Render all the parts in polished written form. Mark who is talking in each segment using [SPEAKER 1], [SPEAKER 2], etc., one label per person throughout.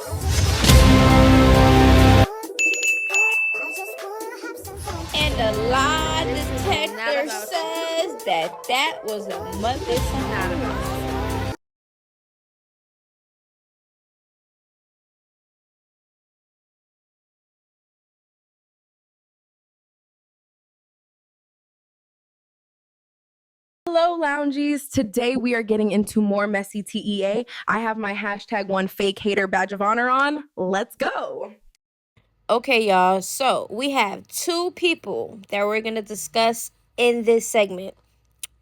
[SPEAKER 1] And the lie detector says that was a motherfucker.
[SPEAKER 2] Hello, loungies. Today we are getting into more messy TEA. I have my #1 fake hater badge of honor on. Let's go.
[SPEAKER 1] Okay, y'all. So we have two people that we're going to discuss in this segment.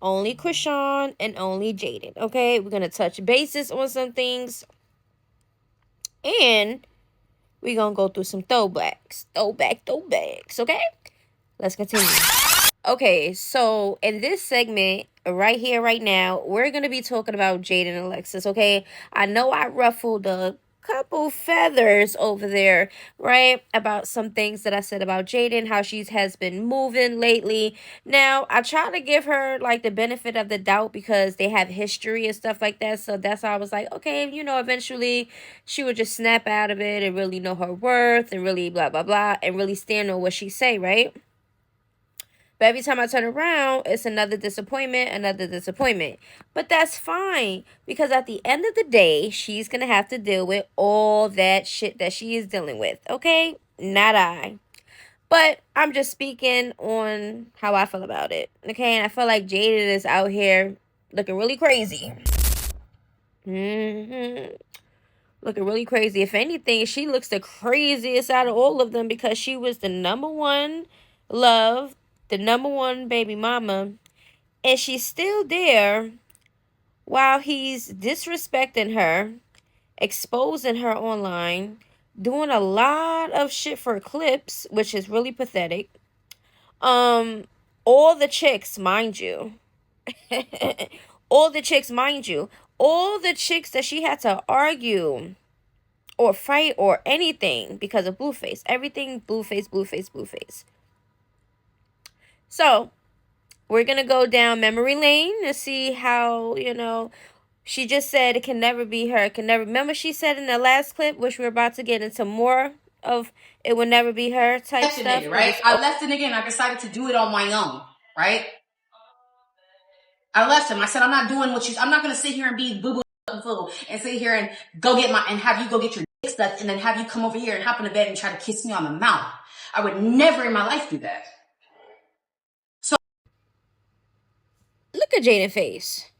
[SPEAKER 1] Only Chrisean and only Jaden. Okay, we're going to touch bases on some things. And we're going to go through some throwbacks. Throwbacks. Okay, let's continue. Okay, so in this segment, right here, right now, we're going to be talking about Jaden and Alexis, okay? I know I ruffled a couple feathers over there, right? About some things that I said about Jaden, how she has been moving lately. Now, I try to give her, like, the benefit of the doubt because they have history and stuff like that. So that's why I was like, okay, you know, eventually she would just snap out of it and really know her worth and really blah, blah, blah, and really stand on what she say, right? But every time I turn around, it's another disappointment. But that's fine. Because at the end of the day, she's going to have to deal with all that shit that she is dealing with. Okay? Not I. But I'm just speaking on how I feel about it. Okay? And I feel like Jaden is out here looking really crazy. Looking really crazy. If anything, she looks the craziest out of all of them because she was the #1 love, the #1 baby mama, and she's still there while he's disrespecting her, exposing her online, doing a lot of shit for clips, which is really pathetic. All the chicks, mind you. All the chicks that she had to argue or fight or anything because of Blueface. Everything Blueface. So, we're going to go down memory lane and see how, you know, she just said it can never be her. It can never. Remember she said in the last clip, which we're about to get into more of, it would never be her type stuff.
[SPEAKER 3] Nigga, right? I left the nigga and I decided to do it on my own, right? I left him. I said, I'm not doing what I'm not going to sit here and be boo-boo fool and sit here and and have you go get your dick stuck and then have you come over here and hop in the bed and try to kiss me on the mouth. I would never in my life do that. So
[SPEAKER 1] look at Jaden's face.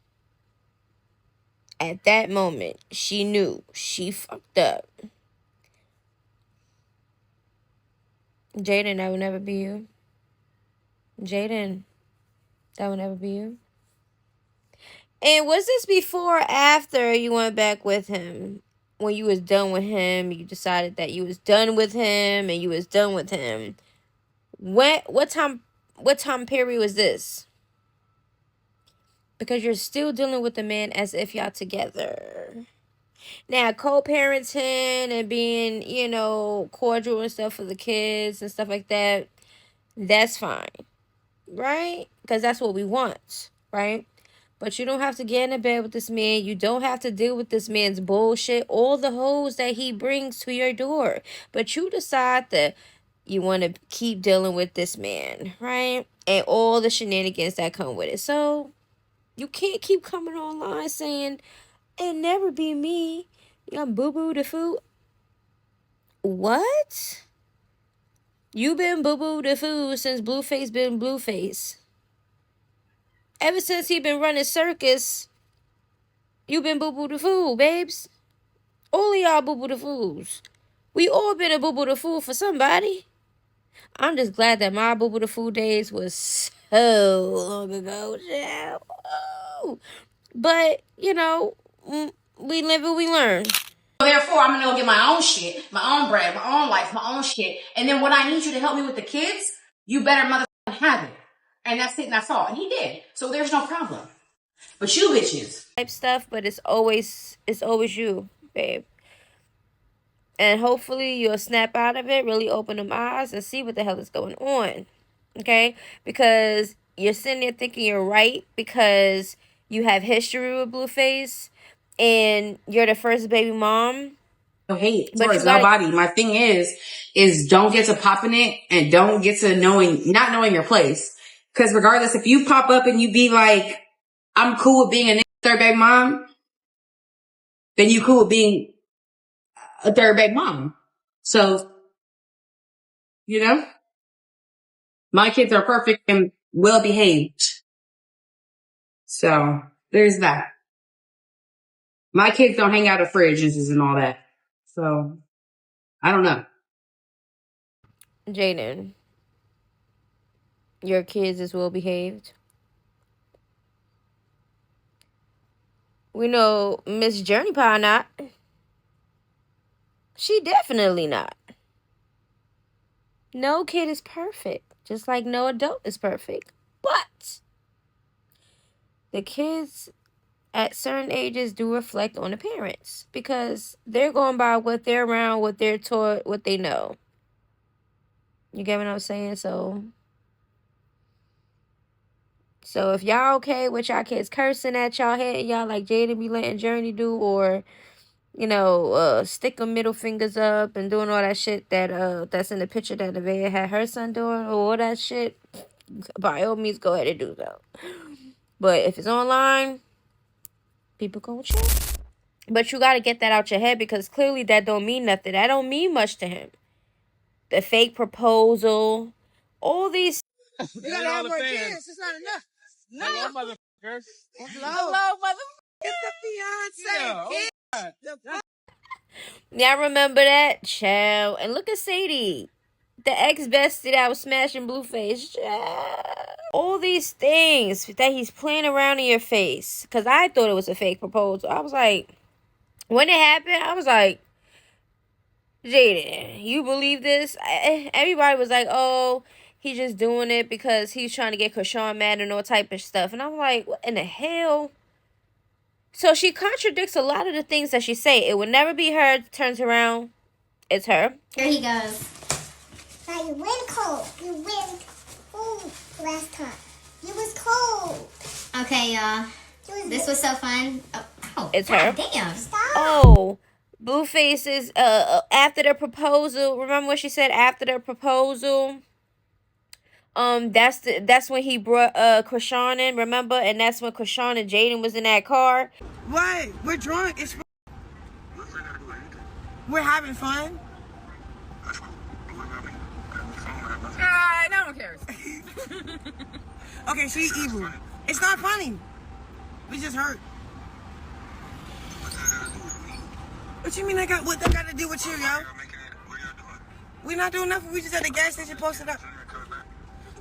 [SPEAKER 1] At that moment, she knew she fucked up. Jaden, that would never be you. Jaden, that would never be you. And was this before or after you went back with him? When you was done with him, you decided that you was done with him and you was done with him. What time period was this? Because you're still dealing with the man as if y'all together. Now, co-parenting and being, you know, cordial and stuff for the kids and stuff like that, that's fine. Right? Because that's what we want. Right? But you don't have to get in bed with this man. You don't have to deal with this man's bullshit. All the hoes that he brings to your door. But you decide that you want to keep dealing with this man. Right? And all the shenanigans that come with it. So, you can't keep coming online saying, it'll never be me. I'm boo-boo the fool. What? You been boo-boo the fool since Blueface been Blueface. Ever since he been running circus, you been boo-boo the fool, babes. All of y'all boo-boo the fools. We all been a boo-boo the fool for somebody. I'm just glad that my boo-boo the fool days was so long ago. Oh. But, you know, we live and we learn.
[SPEAKER 3] Therefore, I'm going to go get my own shit, my own bread, my own life, my own shit. And then when I need you to help me with the kids, you better motherfucking have it. And that's it and that's all. And he did. So there's no problem. But you bitches.
[SPEAKER 1] Type stuff, but it's always you, babe. And hopefully you'll snap out of it, really open them eyes and see what the hell is going on. Okay? Because you're sitting there thinking you're right because you have history with Blueface and you're the first baby mom.
[SPEAKER 3] hate
[SPEAKER 1] But
[SPEAKER 3] towards
[SPEAKER 1] you gotta,
[SPEAKER 3] nobody. My thing is don't get to popping it and don't get to not knowing your place. Cause regardless, if you pop up and you be like, I'm cool with being a third baby mom, then you cool with being a third baby mom. So, you know, my kids are perfect and well behaved. So there's that. My kids don't hang out at fridges and all that. So I don't know.
[SPEAKER 1] Jaden, your kids is well behaved. We know Miss Journey Pie not. She definitely not. No kid is perfect, just like no adult is perfect. But the kids at certain ages do reflect on the parents because they're going by what they're around, what they're taught, what they know. You get what I'm saying? So if y'all okay with y'all kids cursing at y'all head, y'all like Jaden be letting Journey do, or sticking middle fingers up and doing all that shit that's in the picture that Nevaeh had her son doing, or all that shit, by all means go ahead and do so. But if it's online, people gonna check. But you gotta get that out your head because clearly that don't mean nothing. That don't mean much to him. The fake proposal, all these.
[SPEAKER 4] You gotta have more kids. It's not enough. No, motherfuckers. Hello, motherfuckers. It's the fiance. Yeah,
[SPEAKER 1] Yeah, I remember that, child. And look at Sadie, the ex-bestie that was smashing Blueface. Child. All these things that he's playing around in your face. Because I thought it was a fake proposal. I was like, when it happened, I was like, Jaden, you believe this? Everybody was like, oh, he's just doing it because he's trying to get Cashon mad and all type of stuff. And I'm like, what in the hell? So she contradicts a lot of the things that she say. It would never be her. Turns around, it's her.
[SPEAKER 5] Here he goes. Now you went cold. You went cold last time. You was cold. Okay, y'all. This was so fun. Oh,
[SPEAKER 1] it's
[SPEAKER 5] God
[SPEAKER 1] her.
[SPEAKER 5] Damn. Stop.
[SPEAKER 1] Oh, Blueface is after the proposal. Remember what she said after the proposal? That's when he brought Chrisean in, remember? And that's when Chrisean and Jaden was in that car.
[SPEAKER 4] What? We're drunk. We're having fun. No one cares. Okay, she's evil. It's not funny. We just hurt. What you mean what that got to do with you, yo? We're not doing nothing. We just at the gas station posted up.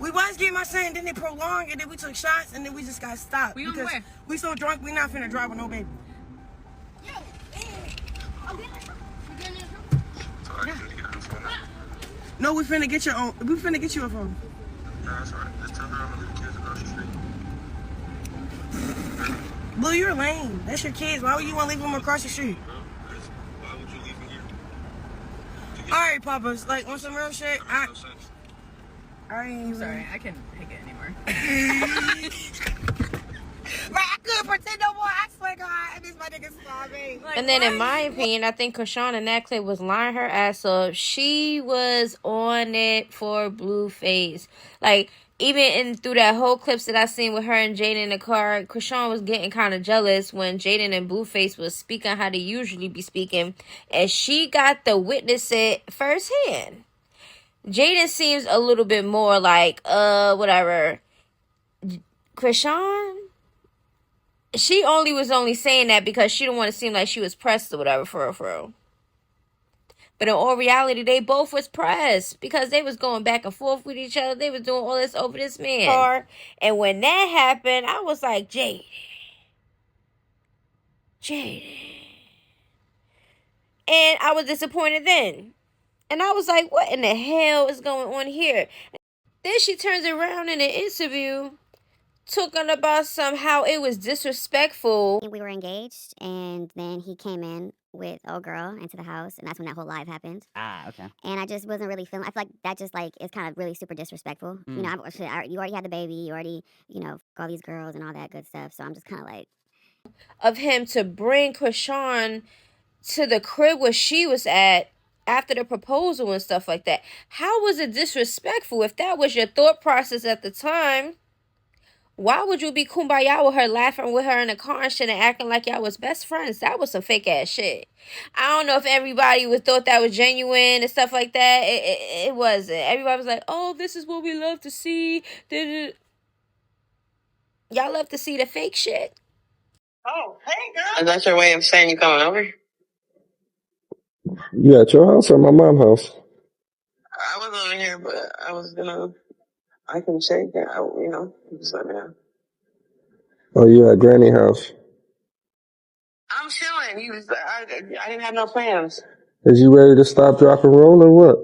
[SPEAKER 4] We was getting my son, and then they prolonged, and then we took shots, and then we just got stopped. Because we so drunk, we not finna drive with no baby. No, we finna get your own. We finna get you a phone. That's right. Just turn around and leave the kids across the street. Blue, you're lame. That's your kids. Why would you want to leave them across the street? Why would you leave them here? All right, Papas. Like, on some real shit, Sorry, I can't take it anymore. Right, I couldn't pretend no more. I swear to God, this my nigga starving. Like,
[SPEAKER 1] and then, in my opinion, I think Cashon in that clip was lying her ass up. She was on it for Blueface. Like, even through that whole clips that I seen with her and Jaden in the car, Chrisean was getting kind of jealous when Jaden and Blueface was speaking how they usually be speaking, and she got to witness it firsthand. Jaden seems a little bit more like, whatever. Chrisean, she was only saying that because she didn't want to seem like she was pressed or whatever, for real. But in all reality, they both was pressed because they was going back and forth with each other. They was doing all this over this man car. And when that happened, I was like, Jaden. And I was disappointed then. And I was like, what in the hell is going on here? Then she turns around in an interview talking about somehow it was disrespectful.
[SPEAKER 5] We were engaged, and then he came in with old girl into the house, and that's when that whole live happened.
[SPEAKER 6] Ah, okay.
[SPEAKER 5] And I just wasn't really feeling. I feel like that just like is kind of really super disrespectful. You know, you already had the baby, you already all these girls and all that good stuff. So I'm just kind of like,
[SPEAKER 1] of him to bring Chrisean to the crib where she was at after the proposal and stuff like that. How was it disrespectful? If that was your thought process at the time, why would you be kumbaya with her, laughing with her in the car and shit and acting like y'all was best friends? That was some fake ass shit. I don't know if everybody would thought that was genuine and stuff like that. It wasn't. Everybody was like, oh, this is what we love to see. Y'all love to see the fake shit.
[SPEAKER 4] Oh, hey, girl. Is that your way of saying you coming over?
[SPEAKER 6] You at your house or my mom's house?
[SPEAKER 4] I was over here, but I can check it out, just let me know.
[SPEAKER 6] Oh, you at Granny house?
[SPEAKER 4] I'm chilling. I didn't have no plans.
[SPEAKER 6] Is you ready to stop, drop, and roll or what?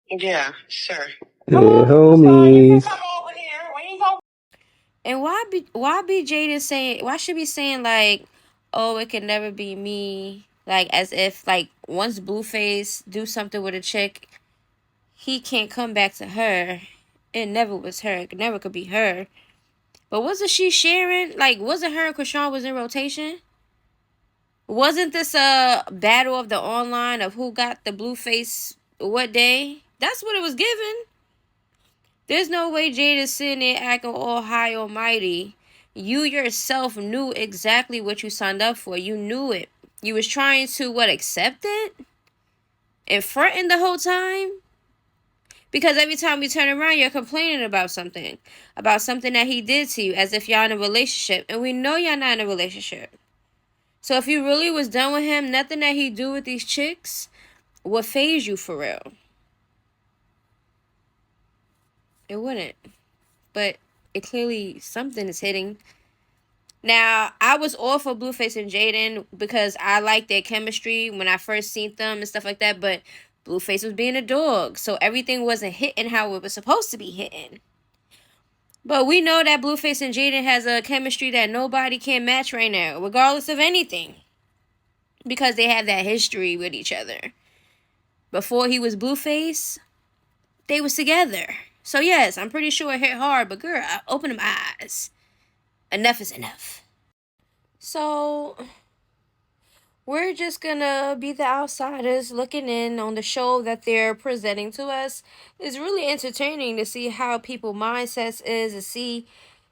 [SPEAKER 4] Yeah, sure.
[SPEAKER 6] Yeah, homies.
[SPEAKER 1] And why be Jaden saying, why should be saying like, oh, it can never be me, like as if like once Blueface do something with a chick, he can't come back to her. It never was her. It never could be her. But wasn't she sharing? Like, wasn't her and Chrisean was in rotation? Wasn't this a battle of the online of who got the Blueface what day? That's what it was given. There's no way Jaden's sitting there acting all high almighty. You yourself knew exactly what you signed up for. You knew it. You was trying to, accept it? And fronting the whole time? Because every time we turn around, you're complaining about something that he did to you, as if y'all in a relationship. And we know y'all not in a relationship. So if you really was done with him, nothing that he do with these chicks would faze you for real. It wouldn't. But it clearly, something is hitting. Now, I was all for Blueface and Jaden because I liked their chemistry when I first seen them and stuff like that. But Blueface was being a dog, so everything wasn't hitting how it was supposed to be hitting. But we know that Blueface and Jaden has a chemistry that nobody can match right now, regardless of anything. Because they have that history with each other. Before he was Blueface, they was together. So yes, I'm pretty sure it hit hard, but girl, open them eyes. Enough is enough. So, we're just gonna be the outsiders looking in on the show that they're presenting to us. It's really entertaining to see how people's mindsets is, to see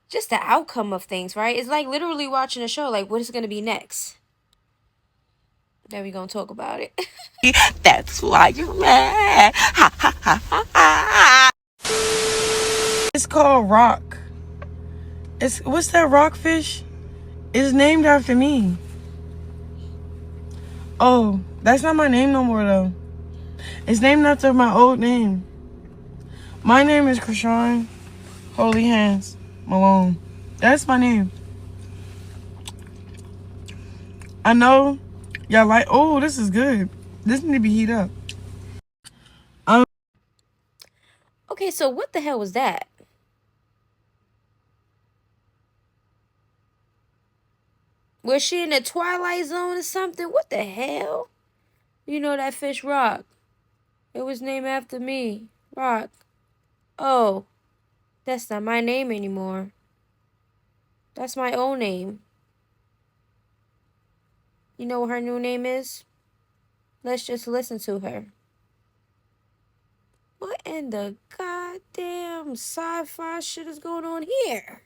[SPEAKER 1] just the outcome of things, right? It's like literally watching a show, like what is gonna be next? Then we gonna talk about it.
[SPEAKER 4] That's why you're mad. Ha, ha, ha, ha, ha. It's called rock. What's that rockfish? It's named after me. Oh, that's not my name no more though. It's named after my old name. My name is Chrisean Holy Hands Malone. That's my name. I know y'all like, oh, this is good. This need to be heated up.
[SPEAKER 1] Okay, so what the hell was that? Was she in the Twilight Zone or something? What the hell? You know that fish Rock. It was named after me. Rock. Oh, that's not my name anymore. That's my own name. You know what her new name is? Let's just listen to her. What in the goddamn sci-fi shit is going on here?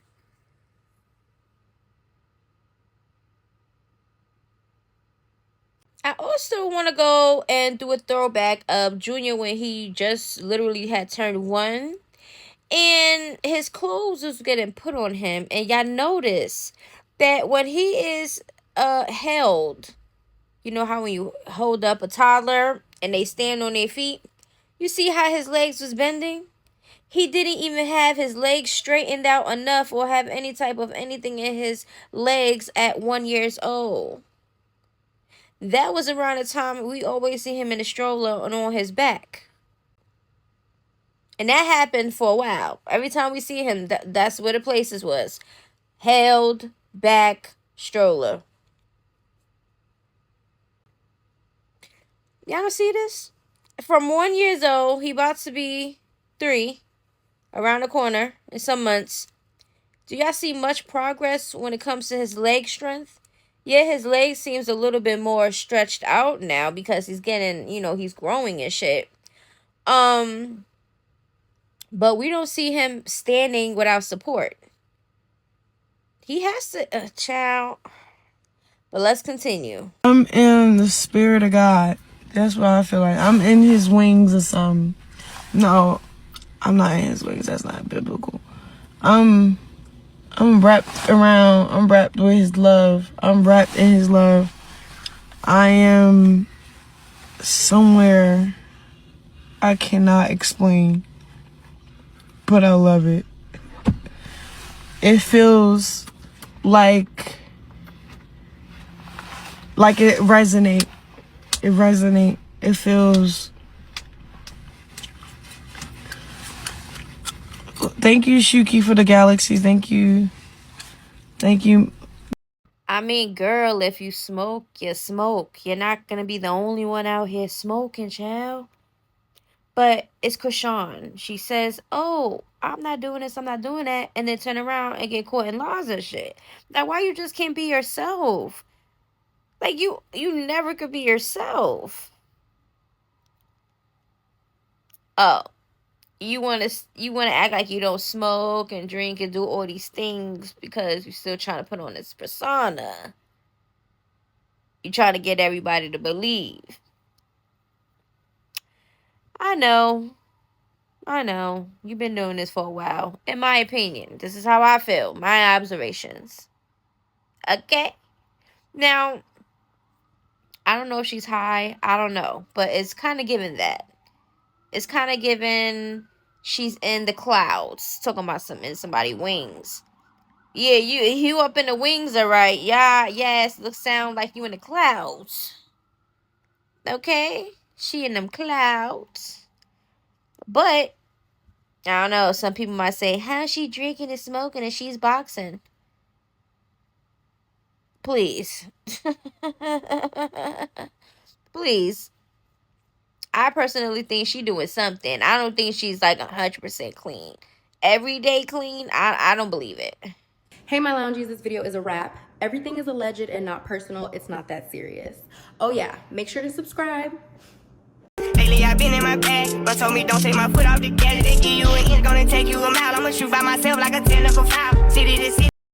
[SPEAKER 1] I also want to go and do a throwback of Junior when he just literally had turned 1. And his clothes was getting put on him. And y'all notice that when he is held, you know how when you hold up a toddler and they stand on their feet, you see how his legs was bending? He didn't even have his legs straightened out enough or have any type of anything in his legs at 1 years old. That was around the time we always see him in a stroller and on his back. And that happened for a while. Every time we see him, that's where the places was. Held, back, stroller. Y'all don't see this? From 1 years old, he about to be 3. Around the corner in some months. Do y'all see much progress when it comes to his leg strength? Yeah, his leg seems a little bit more stretched out now because he's getting, you know, he's growing and shit. But we don't see him standing without support. He has to, child. But let's continue.
[SPEAKER 4] I'm in the spirit of God. That's what I feel like. I'm in his wings or something. No, I'm not in his wings. That's not biblical. I'm wrapped around. I'm wrapped with his love. I'm wrapped in his love. I am somewhere I cannot explain, but I love it. It feels like it resonate. It resonate. It feels. Thank you, Shuki, for the galaxy. Thank you. Thank you.
[SPEAKER 1] I mean, girl, if you smoke, you smoke. You're not gonna be the only one out here smoking, child. But it's Cashon. She says, oh, I'm not doing this, I'm not doing that, and then turn around and get caught in laws and shit. Like, why you just can't be yourself? Like, you never could be yourself. Oh, you wanna act like you don't smoke and drink and do all these things because you're still trying to put on this persona. You're trying to get everybody to believe. I know. You've been doing this for a while. In my opinion, this is how I feel. My observations. Okay? Now, I don't know if she's high. I don't know. But it's kind of given that. It's kind of given she's in the clouds. Talking about somebody's wings. Yeah, you up in the wings, alright. Yeah, yes. Sound like you in the clouds. Okay? She in them clouds. But I don't know. Some people might say, how's she drinking and smoking and she's boxing? Please. Please. I personally think she's doing something. I don't think she's like 100% clean. Everyday clean, I don't believe it.
[SPEAKER 2] Hey, my loungies, this video is a wrap. Everything is alleged and not personal. It's not that serious. Oh yeah, make sure to subscribe.
[SPEAKER 7] Lately I've been in my bag, but told me don't take my foot off the gas. They give you an inch, gonna take you a mile. I'ma shoot by myself like a 10 foul. City to city.